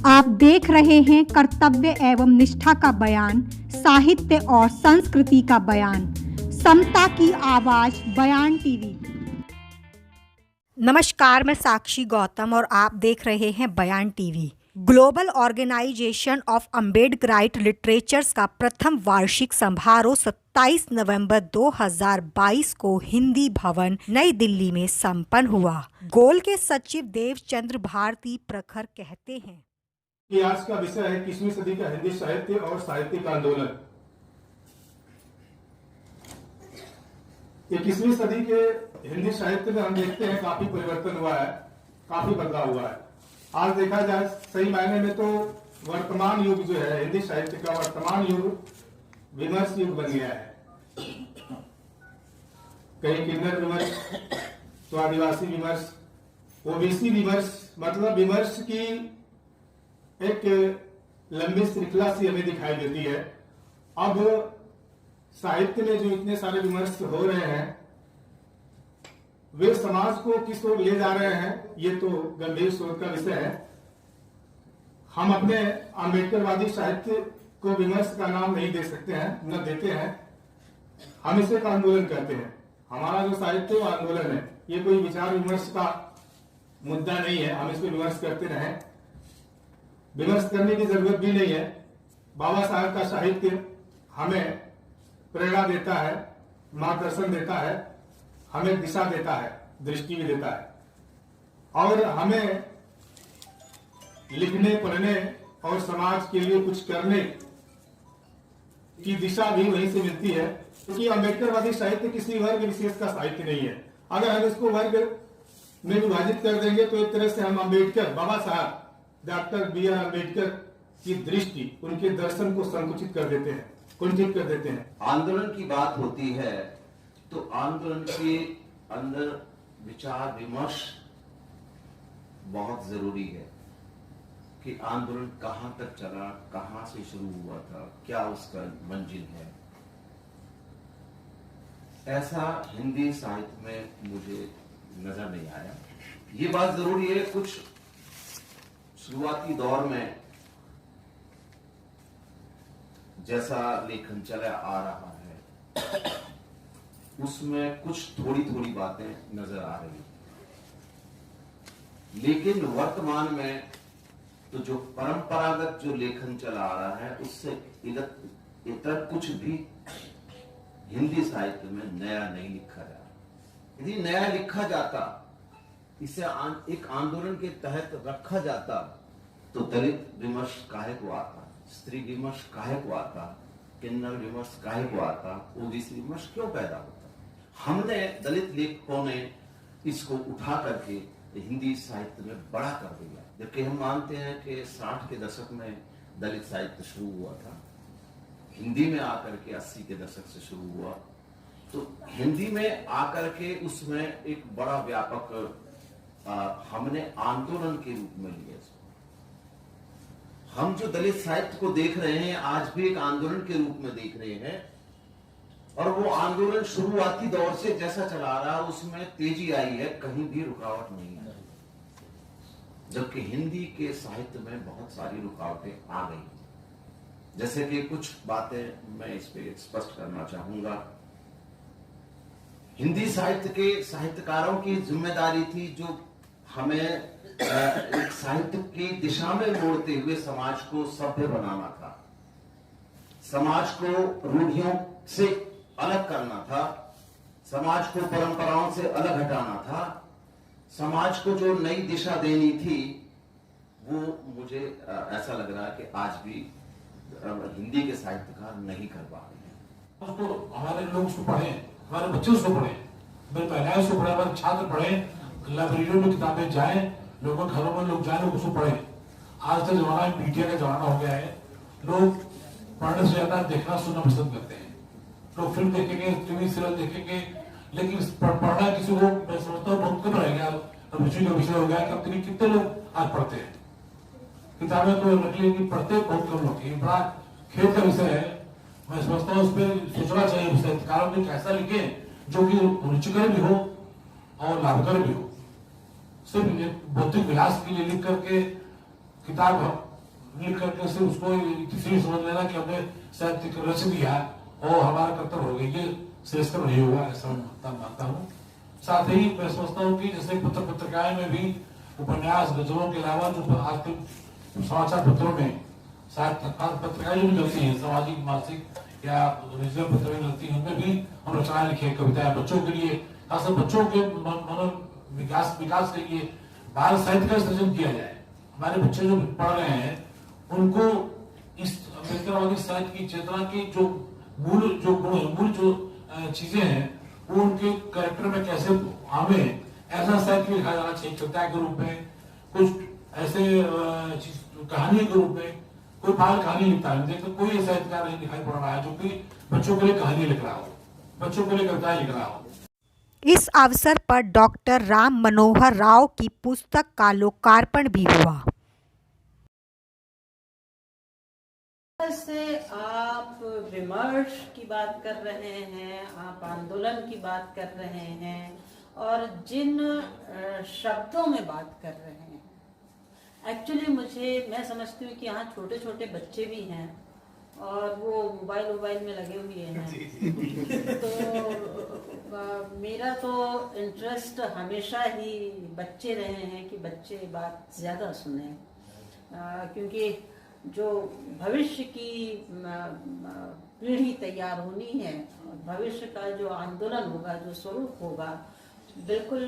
आप देख रहे हैं कर्तव्य एवं निष्ठा का बयान, साहित्य और संस्कृति का बयान, समता की आवाज बयान टीवी। नमस्कार, मैं साक्षी गौतम और आप देख रहे हैं बयान TV. Global organisation of Ambedkarite literatures का प्रथम वार्षिक समारोह 27 नवंबर 2022 को हिंदी भवन नई दिल्ली में संपन्न हुआ। गोल के सचिव देवचंद्र भारती प्रखर कहते हैं कि आज का विषय है 21वीं सदी का हिंदी साहित्य और साहित्यिक आंदोलन। 21वीं सदी के हिंदी साहित्य में हम देखते हैं काफी परिवर्तन हुआ है, काफी बदलाव हुआ है। आज देखा जाए सही मायने में तो वर्तमान युग जो है हिंदी साहित्य का वर्तमान युग विमर्श युग बन गया है। कहीं किन्नर विमर्श, तो आदिवासी विमर्श, ओबीसी विमर्श, मतलब विमर्श की एक लंबी श्रृंखला सी हमें दिखाई देती है। अब साहित्य में जो इतने सारे विमर्श हो रहे हैं वे समाज को किस ओर ले जा रहे हैं, ये तो गंभीर शोध का विषय है। हम अपने आम्बेडकरवादी साहित्य को विमर्श का नाम नहीं दे सकते हैं, न देते हैं। हम इसे एक आंदोलन कहते हैं। हमारा जो साहित्य वो आंदोलन है, ये कोई विचार विमर्श का मुद्दा नहीं है। हम इसको विमर्श करते रहें, विमर्श करने की जरूरत भी नहीं है। बाबा साहब का साहित्य हमें प्रेरणा देता है, मार्गदर्शन देता है, हमें दिशा देता है, दृष्टि भी देता है और हमें लिखने पढ़ने और समाज के लिए कुछ करने की दिशा भी वहीं से मिलती है। क्योंकि अम्बेडकरवादी साहित्य किसी वर्ग विशेष का साहित्य नहीं है। अगर हम इसको वर्ग में विभाजित कर देंगे तो एक तरह से हम अम्बेडकर, बाबा साहब डॉक्टर बी आर अम्बेडकर की दृष्टि, उनके दर्शन को संकुचित कर देते हैं, कुंठित कर देते हैं। आंदोलन की बात होती है तो आंदोलन के अंदर विचार विमर्श बहुत जरूरी है कि आंदोलन कहां तक चला, कहां से शुरू हुआ था, क्या उसका मंजिल है। ऐसा हिंदी साहित्य में मुझे नजर नहीं आया। ये बात जरूरी है, कुछ शुरुआती दौर में जैसा लेखन चला आ रहा है उसमें कुछ थोड़ी थोड़ी बातें नजर आ रही, लेकिन वर्तमान में तो जो परंपरागत जो लेखन चला आ रहा है उससे इतर कुछ भी हिंदी साहित्य में नया नहीं लिखा जा रहा। यदि नया लिखा जाता, इसे एक आंदोलन के तहत रखा जाता तो दलित विमर्श काहे को आता, स्त्री विमर्श काहे को आता, किन्नर विमर्श काहे को आता, ओबीसी विमर्श क्यों पैदा होता। हमने दलित लेखकों ने इसको उठा करके हिंदी साहित्य में बड़ा कर दिया। जबकि हम मानते हैं कि 60 के दशक में दलित साहित्य शुरू हुआ था, हिंदी में आकर के 80 के दशक से शुरू हुआ, तो हिंदी में आकर के उसमें एक बड़ा व्यापक हमने आंदोलन के रूप में लिया। हम जो दलित साहित्य को देख रहे हैं आज भी एक आंदोलन के रूप में देख रहे हैं और वो आंदोलन शुरुआती दौर से जैसा चला आ रहा उसमें तेजी आई है, कहीं भी रुकावट नहीं आई। जबकि हिंदी के साहित्य में बहुत सारी रुकावटें आ गई। जैसे कि कुछ बातें मैं इस पे स्पष्ट करना चाहूंगा। हिंदी साहित्य के साहित्यकारों की जिम्मेदारी थी जो हमें एक साहित्य की दिशा में मोड़ते हुए समाज को सभ्य बनाना था, समाज को रूढ़ियों से अलग करना था, समाज को परंपराओं से अलग हटाना था, समाज को जो नई दिशा देनी थी वो मुझे ऐसा लग रहा है कि आज भी हिंदी के साहित्यकार नहीं कर पा रहे हैं। उसको हमारे लोग उसको पढ़े, हमारे बच्चे उसको पढ़े, पहले उसको पढ़े, हमारे छात्र पढ़े, लाइब्रेरियों में किताबें जाए, लोगों घरों में लोग जाए, लोग उसको पढ़े। आज का जमाना मीडिया का जमाना हो गया है, लोग पढ़ने से ज्यादा देखना सुनना पसंद करते हैं। लोग फिल्म देखेंगे, टीवी सीरियल देखेंगे, लेकिन पढ़ना किसी को मैं समझता हूँ बहुत कम रह गया। रुचि का विषय हो गया कि कितने लोग आज पढ़ते हैं। किताबें तो रख ली, पढ़ते बहुत कम लोग। ये बड़ा खेल का विषय है। मैं समझता हूँ उस पर सोचना चाहिए साहित्यकारों ने कैसा लिखे जो कि रुचिकर भी हो और लाभकर भी हो। सिर्फ भौतिक विलास के लिए लिख करके किताब मिल करके से उसको तीसरी समझ लेना कि हमने शायद रच दिया और हमारा कर्तव्य हो गया, ये श्रेष्ठ नहीं होगा, ऐसा मैं मानता हूँ। साथ ही मैं समझता हूँ कि जैसे पत्रिकाएं में भी उपन्यास गजलों के अलावा जो आजकल समाचार पत्रों में शायद पत्रिकाएं जो भी मिलती हैं, सामाजिक मासिक या रीजनल पत्रिकाएं मिलती हैं, उनमें भी हम रचनाएं लिखे, कविताएं बच्चों के लिए, खासकर बच्चों के मनो विकास के लिए बाल साहित्य का सृजन किया जाए। हमारे बच्चे जो पढ़ रहे हैं उनको इस अम्बेडकरवादी साहित्य की चेतना की जो मूल जो चीजें हैं वो उनके कैरेक्टर में कैसे आवे, ऐसा साहित्य लिखा जाना चाहिए। कविता के रूप में, कुछ ऐसे कहानी के रूप में, कोई बाल कहानी लिखता है, देखो कोई ऐसा साहित्यकार नहीं दिखाई पड़ रहा है जो कि बच्चों के लिए कहानी लिख रहा हो, बच्चों के लिए कविताएं लिख रहा हो। इस अवसर पर डॉक्टर राम मनोहर राव की पुस्तक का लोकार्पण भी हुआ। से आप विमर्श की बात कर रहे हैं, आप आंदोलन की बात कर रहे हैं और जिन शब्दों में बात कर रहे हैं, एक्चुअली मैं समझती हूँ कि यहाँ छोटे छोटे बच्चे भी हैं और वो मोबाइल में लगे हुए हैं। तो मेरा तो इंटरेस्ट हमेशा ही बच्चे रहे हैं कि बच्चे बात ज़्यादा सुने, क्योंकि जो भविष्य की पीढ़ी तैयार होनी है, भविष्य का जो आंदोलन होगा, जो स्वरूप होगा, बिल्कुल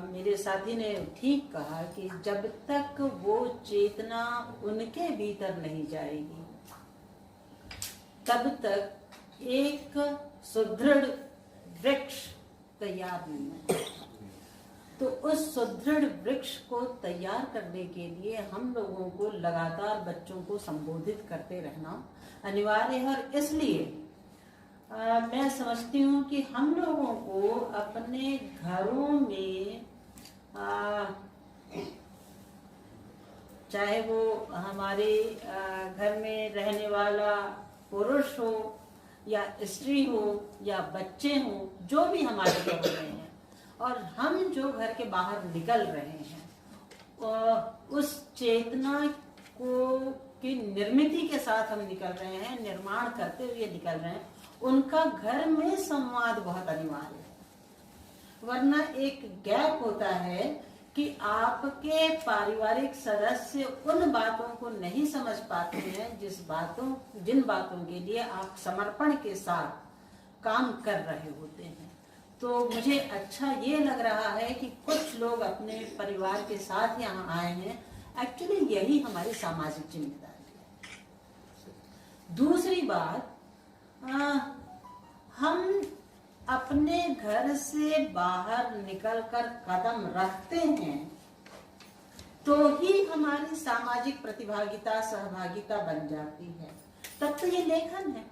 मेरे साथी ने ठीक कहा कि जब तक वो चेतना उनके भीतर नहीं जाएगी तब तक एक सुदृढ़ वृक्ष तैयार नहीं है। तो उस सुदृढ़ वृक्ष को तैयार करने के लिए हम लोगों को लगातार बच्चों को संबोधित करते रहना अनिवार्य है। और इसलिए मैं समझती हूँ कि हम लोगों को अपने घरों में चाहे वो हमारे घर में रहने वाला पुरुष हो या स्त्री हो या बच्चे हो, जो भी हमारे घर में हैं, और हम जो घर के बाहर निकल रहे हैं, उस चेतना को की निर्मिति के साथ हम निकल रहे हैं, निर्माण करते हुए निकल रहे हैं, उनका घर में संवाद बहुत अनिवार्य है। वरना एक गैप होता है कि आपके पारिवारिक सदस्य उन बातों को नहीं समझ पाते हैं जिन बातों के लिए आप समर्पण के साथ काम कर रहे होते हैं। तो मुझे अच्छा ये लग रहा है कि कुछ लोग अपने परिवार के साथ यहाँ आए हैं। एक्चुअली यही हमारी सामाजिक जिम्मेदारी है। दूसरी बात, हम अपने घर से बाहर निकलकर कदम रखते हैं तो ही हमारी सामाजिक प्रतिभागिता, सहभागिता बन जाती है। तब तो ये लेखन है,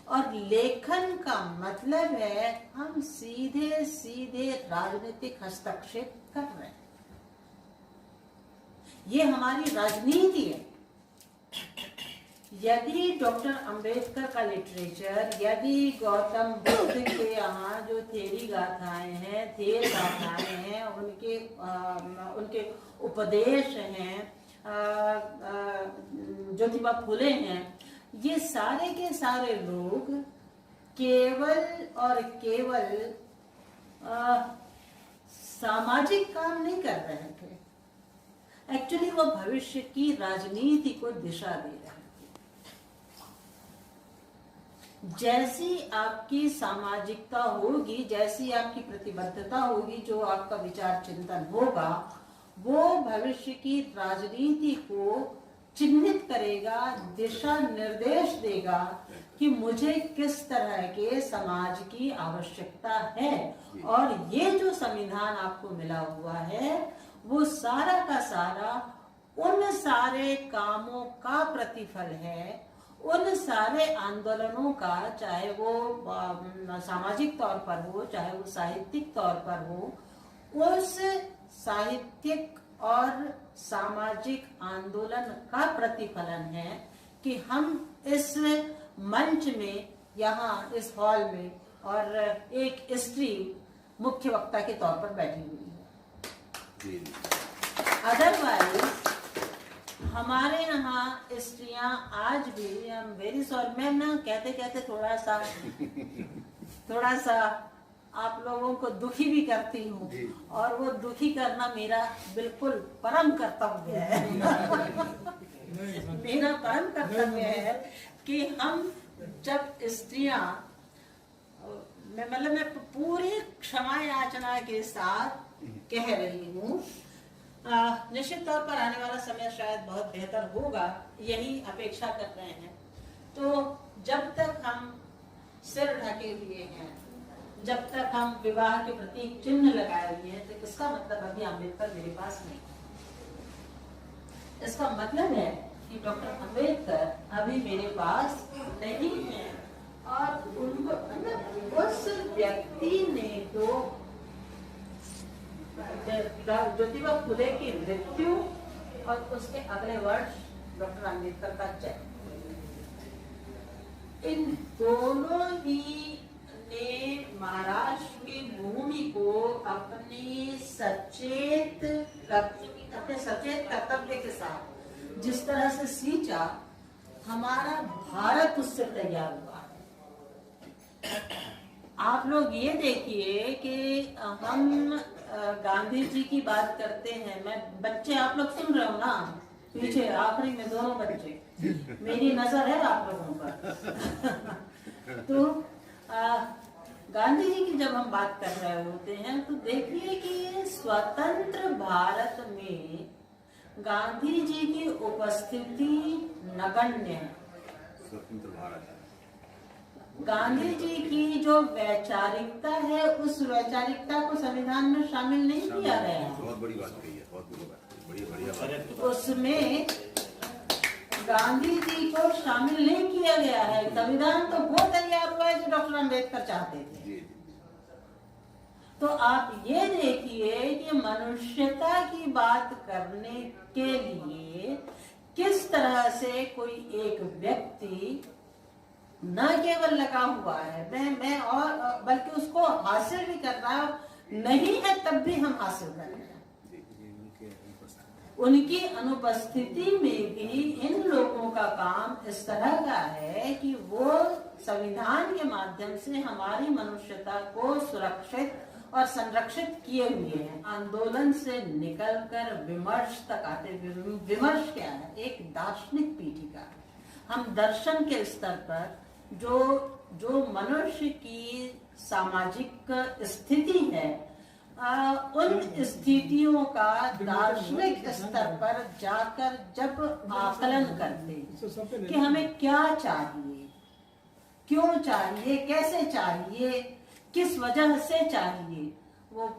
और लेखन का मतलब है हम सीधे सीधे राजनीतिक हस्तक्षेप कर रहे हैं। ये हमारी राजनीति है। यदि डॉक्टर अंबेडकर का लिटरेचर, यदि गौतम बुद्ध के यहाँ जो थेरी गाथाएं हैं, थेर गाथाएं हैं, उनके उपदेश हैं, ज्योतिबा फुले हैं, ये सारे के सारे लोग केवल और केवल सामाजिक काम नहीं कर रहे थे। एक्चुअली वो भविष्य की राजनीति को दिशा दे रहे थे। जैसी आपकी सामाजिकता होगी, जैसी आपकी प्रतिबद्धता होगी, जो आपका विचार चिंतन होगा, वो भविष्य की राजनीति को चिन्हित करेगा, दिशा निर्देश देगा कि मुझे किस तरह के समाज की आवश्यकता है। और ये जो संविधान आपको मिला हुआ है, वो सारा का सारा उन सारे कामों का प्रतिफल है, उन सारे आंदोलनों का, चाहे वो सामाजिक तौर पर हो, चाहे वो साहित्यिक तौर पर हो, उस साहित्यिक और सामाजिक आंदोलन का प्रतिफलन है कि हम इस मंच में, यहाँ इस हॉल में, और एक स्त्री मुख्य वक्ता के तौर पर बैठी हुई है। अदरवाइज हमारे यहाँ स्त्रियां आज भी, आई एम वेरी सॉरी, मैं ना कहते कहते थोड़ा सा आप लोगों को दुखी भी करती हूँ, और वो दुखी करना मेरा बिल्कुल परम कर्तव्य है। मेरा परम कर्तव्य है कि हम जब स्त्रियां, मैं पूरी क्षमा याचना के साथ कह रही हूँ, निश्चित तौर पर आने वाला समय शायद बहुत बेहतर होगा, यही अपेक्षा कर रहे हैं। तो जब तक हम सिर ढके हुए हैं, जब तक हम विवाह के प्रतीक चिन्ह लगाए हुए हैं, तो इसका मतलब अभी अम्बेडकर मेरे पास नहीं। इसका मतलब है कि डॉक्टर अम्बेडकर अभी मेरे पास नहीं है, और उनको उस व्यक्ति ने तो ज्योतिबा फुले की मृत्यु और उसके अगले वर्ष डॉक्टर अम्बेडकर का जन्म, इन दोनों ही ने महाराष्ट्र की भूमि को अपने सचेत कर्तव्य के साथ जिस तरह से सींचा, हमारा भारत उससे तैयार हुआ है। आप लोग ये देखिए कि हम गांधी जी की बात करते हैं, मैं बच्चे आप लोग सुन रहे हो ना, पीछे आखिरी में दोनों बच्चे, मेरी नजर है आप लोगों पर। तो गांधी जी की जब हम बात कर रहे होते हैं, तो देखिए कि स्वतंत्र भारत में गांधी जी की उपस्थिति नगण्य है। स्वतंत्र भारत, गांधी जी की जो वैचारिकता है, उस वैचारिकता को संविधान में शामिल नहीं किया गया है। बहुत बड़ी बात कही है, बहुत बड़ी बात, बढ़िया बात। उसमें गांधी जी को शामिल नहीं किया गया है। संविधान तो वो तैयार हुआ है जो डॉक्टर अम्बेडकर चाहते थे। तो आप ये देखिए कि मनुष्यता की बात करने के लिए किस तरह से कोई एक व्यक्ति न केवल लगा हुआ है, मैं और बल्कि उसको हासिल भी कर रहा नहीं है, तब भी हम हासिल कर रहे हैं। उनकी अनुपस्थिति में भी इन लोगों का काम इस तरह का है कि वो संविधान के माध्यम से हमारी मनुष्यता को सुरक्षित और संरक्षित किए हुए हैं। आंदोलन से निकलकर विमर्श तक आते। विमर्श क्या है? एक दार्शनिक पीठिका है। हम दर्शन के स्तर पर जो मनुष्य की सामाजिक स्थिति है, उन स्थितियों का दार्शनिक स्तर पर जाकर जब आकलन करते हैं कि हमें क्या चाहिए, क्यों चाहिए, कैसे चाहिए, किस वजह से चाहिए, वो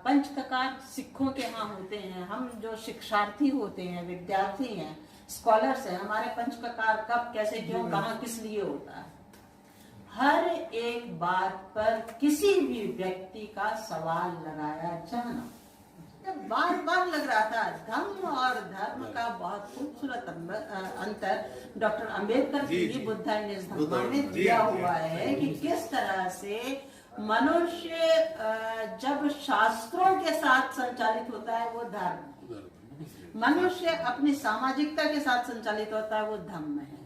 पंचककार सिखों के यहाँ होते हैं। हम जो शिक्षार्थी होते हैं, विद्यार्थी हैं, स्कॉलर्स हैं, हमारे पंचककार कब, कैसे, क्यों, कहाँ, किस लिए होता है। हर एक बात पर किसी भी व्यक्ति का सवाल लगाया जाना बार बार लग रहा था। धम्म और धर्म का बहुत खूबसूरत अंतर डॉक्टर अम्बेडकर की बुद्धाइनेस धम्मा में दिया हुआ है कि किस तरह से मनुष्य जब शास्त्रों के साथ संचालित होता है वो धर्म, मनुष्य अपनी सामाजिकता के साथ संचालित होता है वो धम्म है।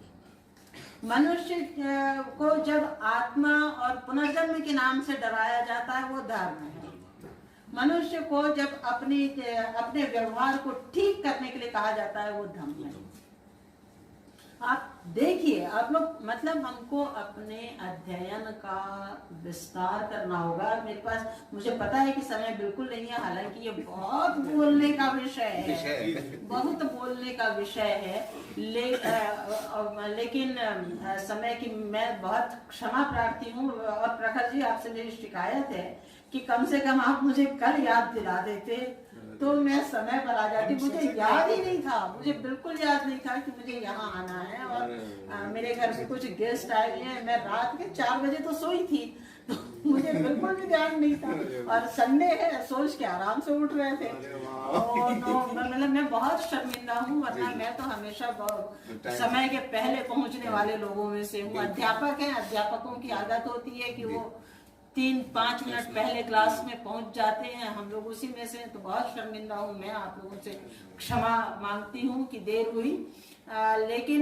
मनुष्य को जब आत्मा और पुनर्जन्म के नाम से डराया जाता है वो धर्म है। मनुष्य को जब अपने व्यवहार को ठीक करने के लिए कहा जाता है वो धम्म है। आप देखिए, आप लोग, मतलब हमको अपने अध्ययन का विस्तार करना होगा। मेरे पास, मुझे पता है कि समय बिल्कुल नहीं है, हालांकि ये बहुत बोलने का विषय है, बहुत बोलने का विषय है, लेकिन समय की मैं बहुत क्षमा प्रार्थी हूँ। और प्रखर जी, आपसे मेरी शिकायत है कि कम से कम आप मुझे कल याद दिला देते तो मैं समय पर आ जाती। मुझे याद ही नहीं था, मुझे बिल्कुल याद नहीं था कि मुझे यहाँ आना है। और मेरे घर से कुछ गेस्ट आए हुए हैं, मैं रात के 4 बजे तो सोई थी, तो मुझे बिल्कुल भी ध्यान नहीं था। और संडे है, सोच के आराम से उठ रहे थे। मतलब मैं बहुत शर्मिंदा हूँ, वरना मैं तो हमेशा समय के पहले पहुँचने वाले लोगों में से हूँ। अध्यापक हैं, अध्यापकों की आदत होती है कि वो 3-5 मिनट पहले क्लास में पहुंच जाते हैं, हम लोग उसी में से। तो बहुत शर्मिंदा हूँ मैं, आप लोगों से क्षमा मांगती हूँ कि देर हुई। लेकिन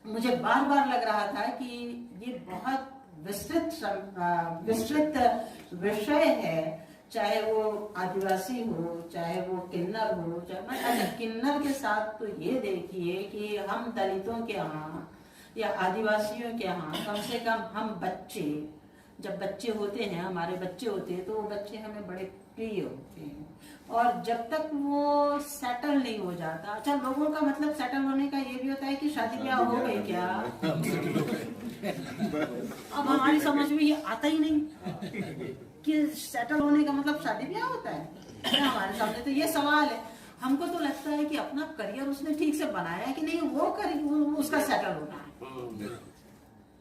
मुझे बार बार लग रहा था कि ये बहुत विस्तृत विषय है, चाहे वो आदिवासी हो, चाहे वो किन्नर हो, चाहे अच्छा किन्नर के साथ तो ये देखिए कि हम दलितों के यहाँ या आदिवासियों के यहाँ कम से कम हम बच्चे, जब बच्चे होते हैं, हमारे बच्चे होते हैं, तो वो बच्चे हमें बड़े प्रिय होते हैं। और जब तक वो सेटल नहीं हो जाता, अच्छा लोगों का मतलब सेटल होने का ये भी होता है कि शादी ब्याह हो गई क्या? अब हमारी समझ में ये आता ही नहीं कि सेटल होने का मतलब शादी ब्याह होता है। हमारे सामने तो ये सवाल है। हमको तो लगता है कि अपना करियर उसने ठीक से बनाया है कि नहीं, वो करियर उसका सेटल होना है।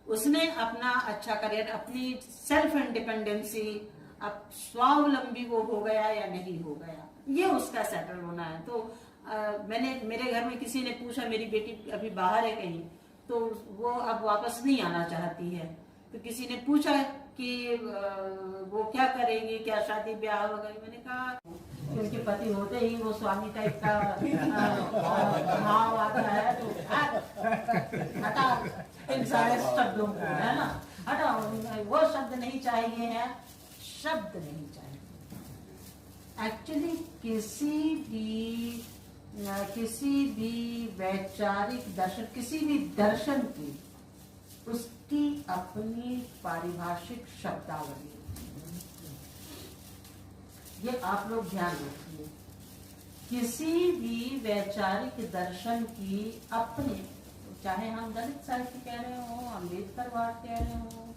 उसने अपना अच्छा करियर, अपनी सेल्फ इंडिपेंडेंसी, अब स्वावलंबी वो हो गया या नहीं हो गया, ये उसका सेटल होना है। तो मेरे घर में किसी ने पूछा, मेरी बेटी अभी बाहर है कहीं, तो वो अब वापस नहीं आना चाहती है। तो किसी ने पूछा कि वो क्या करेंगे, क्या शादी ब्याह वगैरह। मैंने कहा उनके पति होते ही वो स्वामी टाइप का भाव आता है, तो हटा इन सारे शब्दों को, है ना, हटा, वो शब्द नहीं चाहिए है, शब्द नहीं चाहिए। एक्चुअली किसी भी वैचारिक दर्शन, किसी भी दर्शन की उसकी अपनी पारिभाषिक शब्दावली, ये आप लोग ध्यान रखिए। किसी भी वैचारिक दर्शन की अपने, चाहे हम दलित साहित्य कह रहे हो, अम्बेडकरवाद कह रहे हो,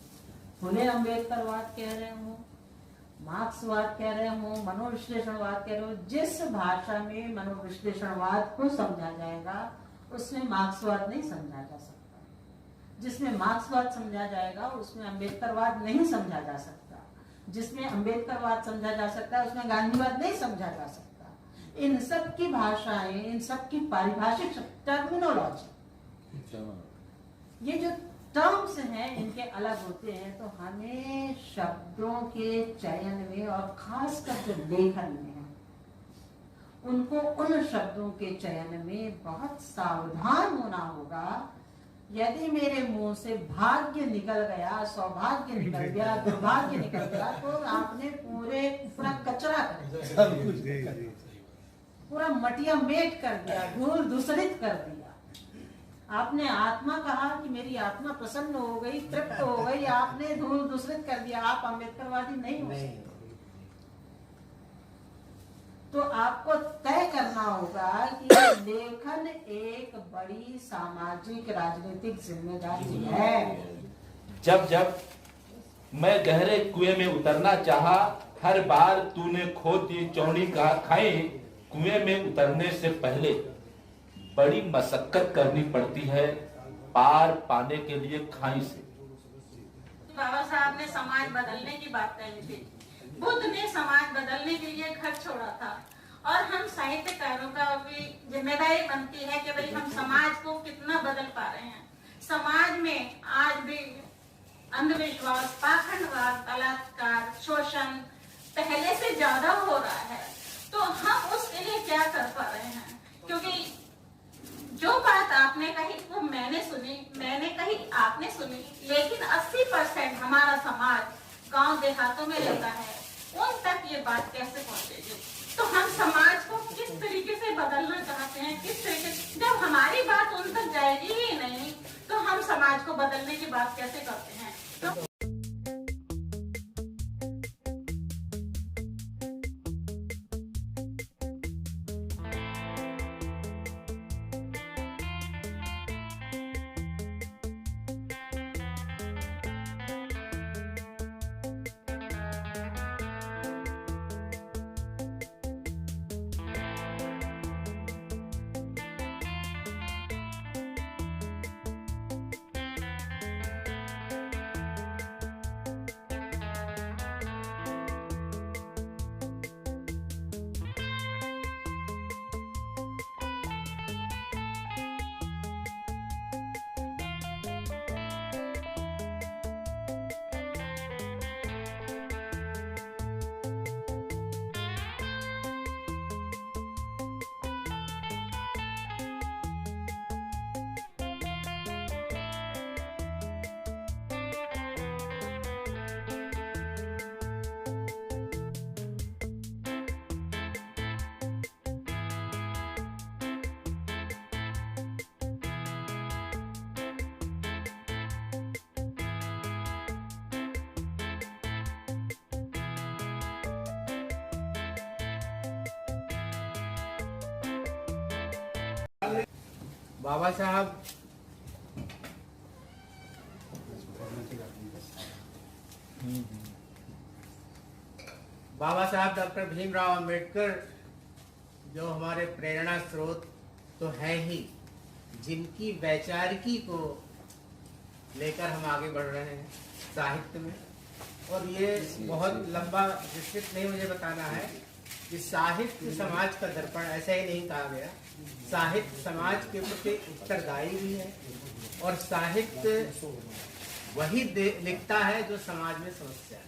फुले अम्बेडकरवाद कह रहे हो, मार्क्सवाद कह रहे हो, मनोविश्लेषणवाद कह रहे हो, जिस भाषा में मनोविश्लेषणवाद को समझा जाएगा उसमें मार्क्सवाद नहीं समझा जा सकता। जिसमें मार्क्सवाद समझा जाएगा उसमें अम्बेडकरवाद नहीं समझा जा सकता। जिसमें अम्बेडकरवाद समझा जा सकता है उसमें गांधीवाद नहीं समझा जा सकता। इन सब की भाषाएं, इन सब की पारिभाषिक टर्मिनोलॉजी, ये जो टर्म्स हैं इनके अलग होते हैं। तो हमें शब्दों के चयन में और खासकर जो लेखन में है, उनको उन शब्दों के चयन में बहुत सावधान होना होगा। यदि मेरे मुंह से भाग्य निकल गया, सौभाग्य निकल गया, दुर्भाग्य निकल गया, तो आपने पूरा कचरा कर दिया, पूरा मटिया मेट कर दिया, धूल दूषित कर दिया। आपने आत्मा कहा कि मेरी आत्मा प्रसन्न हो गई, तृप्त हो गई, आपने धूल दूषित कर दिया। आप अम्बेडकरवादी नहीं हो सकते। तो आपको तय करना होगा कि लेखन एक बड़ी सामाजिक राजनीतिक जिम्मेदारी है। जब जब मैं गहरे कुएं में उतरना चाहा, हर बार तूने खोद दी चौड़ी का खाई। कुएं में उतरने से पहले बड़ी मशक्कत करनी पड़ती है पार पाने के लिए खाई से। बाबा साहब ने समाज बदलने की बात कही थी। बुद्ध ने समाज बदलने के लिए घर छोड़ा था, और हम साहित्यकारों का भी जिम्मेदारी बनती है कि भाई हम समाज को कितना बदल पा रहे हैं। समाज में आज भी अंधविश्वास, पाखंडवाद, बलात्कार, शोषण पहले से ज्यादा हो रहा है। तो हम उसके लिए क्या कर पा रहे हैं? क्योंकि जो बात आपने कही वो मैंने सुनी, मैंने कही आपने सुनी, लेकिन 80% हमारा समाज गांव देहातों में रहता है, उन तक ये बात कैसे पहुंचेगी? तो हम समाज को किस तरीके से बदलना चाहते हैं, किस तरीके, जब हमारी बात उन तक जाएगी ही नहीं तो हम समाज को बदलने की बात कैसे करते हैं? तो बाबा साहब डॉक्टर भीमराव अंबेडकर जो हमारे प्रेरणा स्रोत तो है ही, जिनकी वैचारिकी को लेकर हम आगे बढ़ रहे हैं साहित्य में। और ये बहुत लंबा विस्तृत नहीं मुझे बताना है कि साहित्य समाज का दर्पण, ऐसा ही नहीं कहा गया। साहित्य समाज के प्रति उत्तरदायी भी है और साहित्य वही लिखता है जो समाज में समस्या है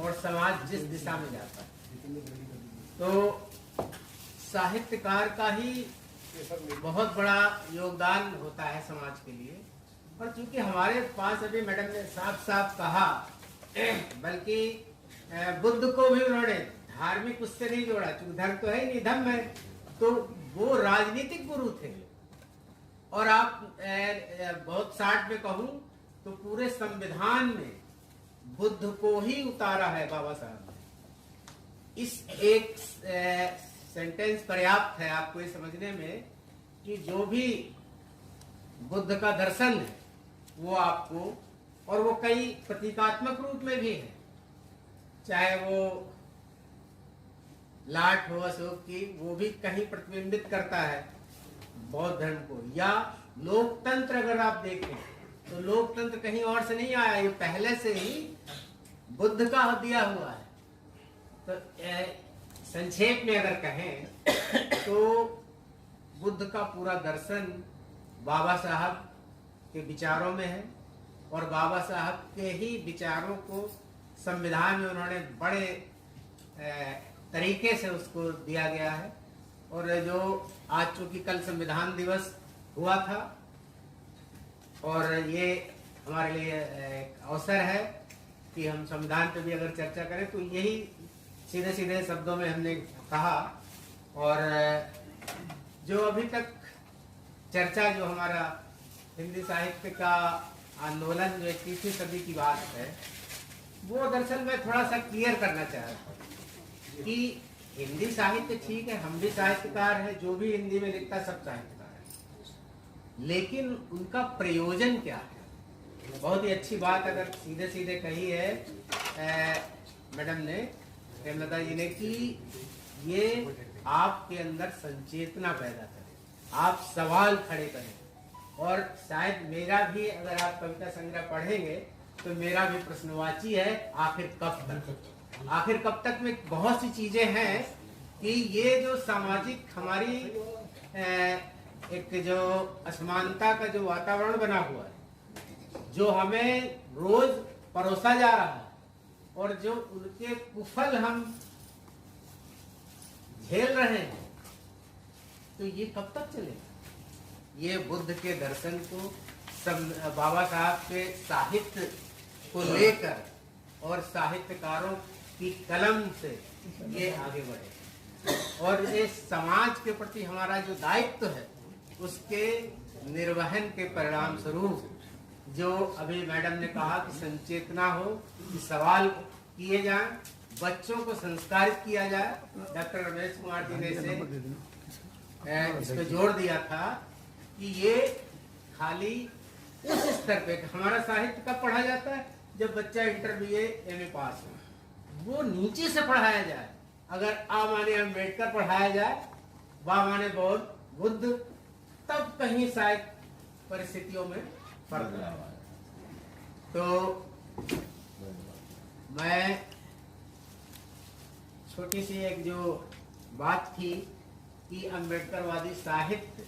और समाज जिस दिशा में जाता है। तो साहित्यकार का ही बहुत बड़ा योगदान होता है समाज के लिए। और चूंकि हमारे पास अभी मैडम ने साफ साफ कहा, बल्कि बुद्ध को भी उन्होंने धार्मिक उससे नहीं जोड़ा, चूंकि धर्म तो है नहीं, धम्म है, तो वो राजनीतिक गुरु थे। और आप बहुत शार्ट में कहूं तो पूरे संविधान में बुद्ध को ही उतारा है बाबा साहब ने। इस एक सेंटेंस पर्याप्त है आपको ये समझने में कि जो भी बुद्ध का दर्शन है वो आपको, और वो कई प्रतीकात्मक रूप में भी है, चाहे वो लाट हो अशोक की, वो भी कहीं प्रतिबिंबित करता है बौद्ध धर्म को। या लोकतंत्र अगर आप देखें तो लोकतंत्र कहीं और से नहीं आया, ये पहले से ही बुद्ध का दिया हुआ है। तो संक्षेप में अगर कहें तो बुद्ध का पूरा दर्शन बाबा साहब के विचारों में है और बाबा साहब के ही विचारों को संविधान में उन्होंने बड़े तरीके से उसको दिया गया है। और जो आज चूंकि कल संविधान दिवस हुआ था और ये हमारे लिए एक अवसर है कि हम संविधान पे भी अगर चर्चा करें, तो यही सीधे सीधे शब्दों में हमने कहा। और जो अभी तक चर्चा जो हमारा हिंदी साहित्य का आंदोलन जो 21वीं सदी की बात है, वो दरअसल मैं थोड़ा सा क्लियर करना चाह रहा हूँ कि हिंदी साहित्य ठीक है, हम भी साहित्यकार हैं, जो भी हिंदी में लिखता है सब साहित्यकार है, लेकिन उनका प्रयोजन क्या है। बहुत ही अच्छी बात अगर सीधे सीधे कही है मैडम ने, प्रेमलता जी ने, कि ये आपके अंदर संचेतना पैदा करे, आप सवाल खड़े करें। और शायद मेरा भी, अगर आप कविता संग्रह पढ़ेंगे तो मेरा भी प्रश्नवाची है, आखिर कब तक। आखिर कब तक में बहुत सी चीजें हैं कि ये जो सामाजिक हमारी एक जो असमानता का जो वातावरण बना हुआ है, जो हमें रोज परोसा जा रहा है और जो उनके कुफल हम झेल रहे हैं, तो ये कब तक चलेगा। ये बुद्ध के दर्शन को बाबा साहब के साहित्य को लेकर और साहित्यकारों की कलम से ये आगे बढ़े और ये समाज के प्रति हमारा जो दायित्व है उसके निर्वहन के परिणाम स्वरूप जो अभी मैडम ने कहा कि संचेतना हो, कि सवाल किए जाएं, बच्चों को संस्कारित किया जाए। डॉक्टर रमेश कुमार जी ने इस पे जोर दिया था कि ये खाली उस स्तर पे हमारा साहित्य कब पढ़ा जाता है, जब बच्चा इंटर BA MA पास हो, वो नीचे से पढ़ाया जाए। अगर आ माने अम्बेडकर पढ़ाया जाए, बा माने बौद्ध, बुद्ध, तब कहीं शायद परिस्थितियों में फर्क लगा। तो मैं छोटी सी एक जो बात थी कि अम्बेडकरवादी साहित्य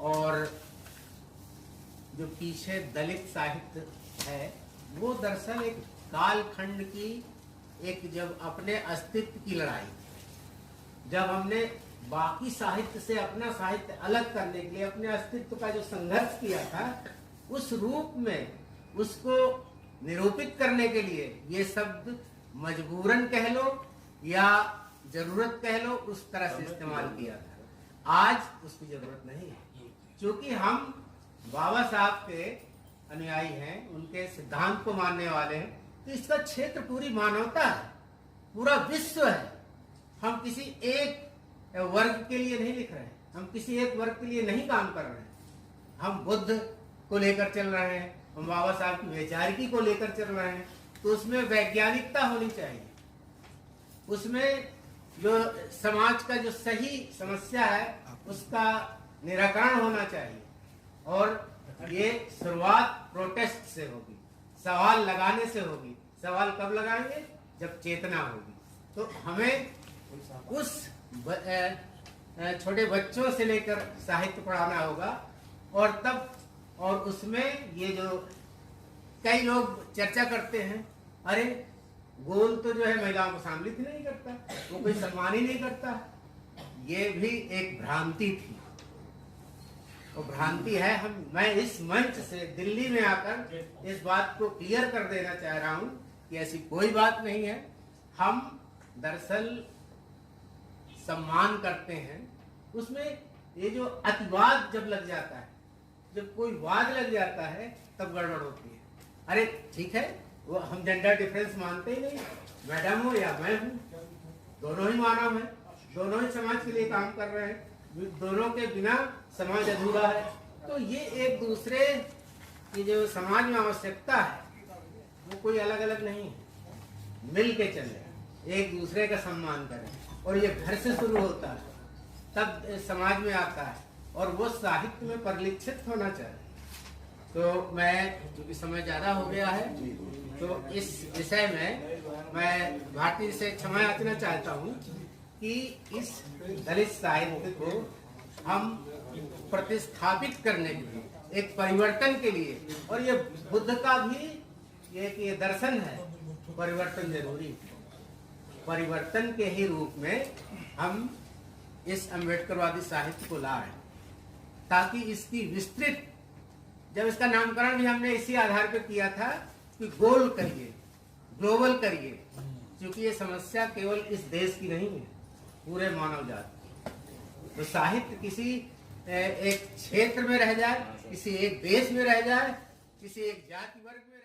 और जो पीछे दलित साहित्य है, वो दरअसल एक कालखंड की एक जब अपने अस्तित्व की लड़ाई, जब हमने बाकी साहित्य से अपना साहित्य अलग करने के लिए अपने अस्तित्व का जो संघर्ष किया था, उस रूप में उसको निरूपित करने के लिए ये शब्द मजबूरन कह लो या जरूरत कह लो, उस तरह से इस्तेमाल किया था। आज उसकी जरूरत नहीं है, क्योंकि हम बाबा साहब के अनुयायी हैं, उनके सिद्धांत को मानने वाले हैं। तो इसका क्षेत्र पूरी मानवता है, पूरा विश्व है। हम किसी एक वर्ग के लिए नहीं लिख रहे हैं। हम किसी एक वर्ग के लिए नहीं काम कर रहे हैं। हम बुद्ध को लेकर चल रहे हैं, हम बाबा साहब की वैचारिकी को लेकर चल रहे हैं, तो उसमें वैज्ञानिकता होनी चाहिए। उसमें जो समाज का जो सही समस्या है उसका निराकरण होना चाहिए। और ये शुरुआत प्रोटेस्ट से होगी, सवाल लगाने से होगी। सवाल कब लगाएंगे? जब चेतना होगी। तो हमें उस छोटे बच्चों से लेकर साहित्य पढ़ाना होगा। और उसमें ये जो कई लोग चर्चा करते हैं, अरे गोल तो जो है महिलाओं को सम्मिलित नहीं करता, वो कोई सम्मान ही नहीं करता। ये भी एक भ्रांति थी, वो भ्रांति है। मैं इस मंच से दिल्ली में आकर इस बात को क्लियर कर देना चाह रहा हूं कि ऐसी कोई बात नहीं है। हम दरअसल सम्मान करते हैं। उसमें ये जो अतिवाद जब लग जाता है, जब कोई वाद लग जाता है, तब गड़बड़ होती है। अरे ठीक है, वो हम जेंडर डिफरेंस मानते ही नहीं, मैडम हो या मैं हूँ, दोनों ही मानव हैं, दोनों ही समाज के लिए काम कर रहे हैं, दोनों के बिना समाज अधूरा है। तो ये एक दूसरे की जो समाज में आवश्यकता है वो कोई अलग अलग नहीं है, मिल के चले, एक दूसरे का सम्मान करें। और ये घर से शुरू होता है, तब समाज में आता है, और वो साहित्य में परिलक्षित होना चाहिए। तो मैं, क्योंकि समय ज्यादा हो गया है, तो इस विषय में मैं भारती से क्षमा याचना चाहता हूँ कि इस दलित साहित्य को हम प्रतिस्थापित करने के लिए, एक परिवर्तन के लिए, और ये बुद्ध का भी ये दर्शन है, परिवर्तन जरूरी है। परिवर्तन के ही रूप में हम इस अम्बेडकरवादी साहित्य को ला रहे हैं, ताकि इसकी विस्तृत, जब इसका नामकरण भी हमने इसी आधार पर किया था कि गोल करिए, ग्लोबल करिए, क्योंकि ये समस्या केवल इस देश की नहीं है, पूरे मानव जाति। तो साहित्य किसी एक क्षेत्र में रह जाए, किसी एक देश में रह जाए, किसी एक जाति वर्ग में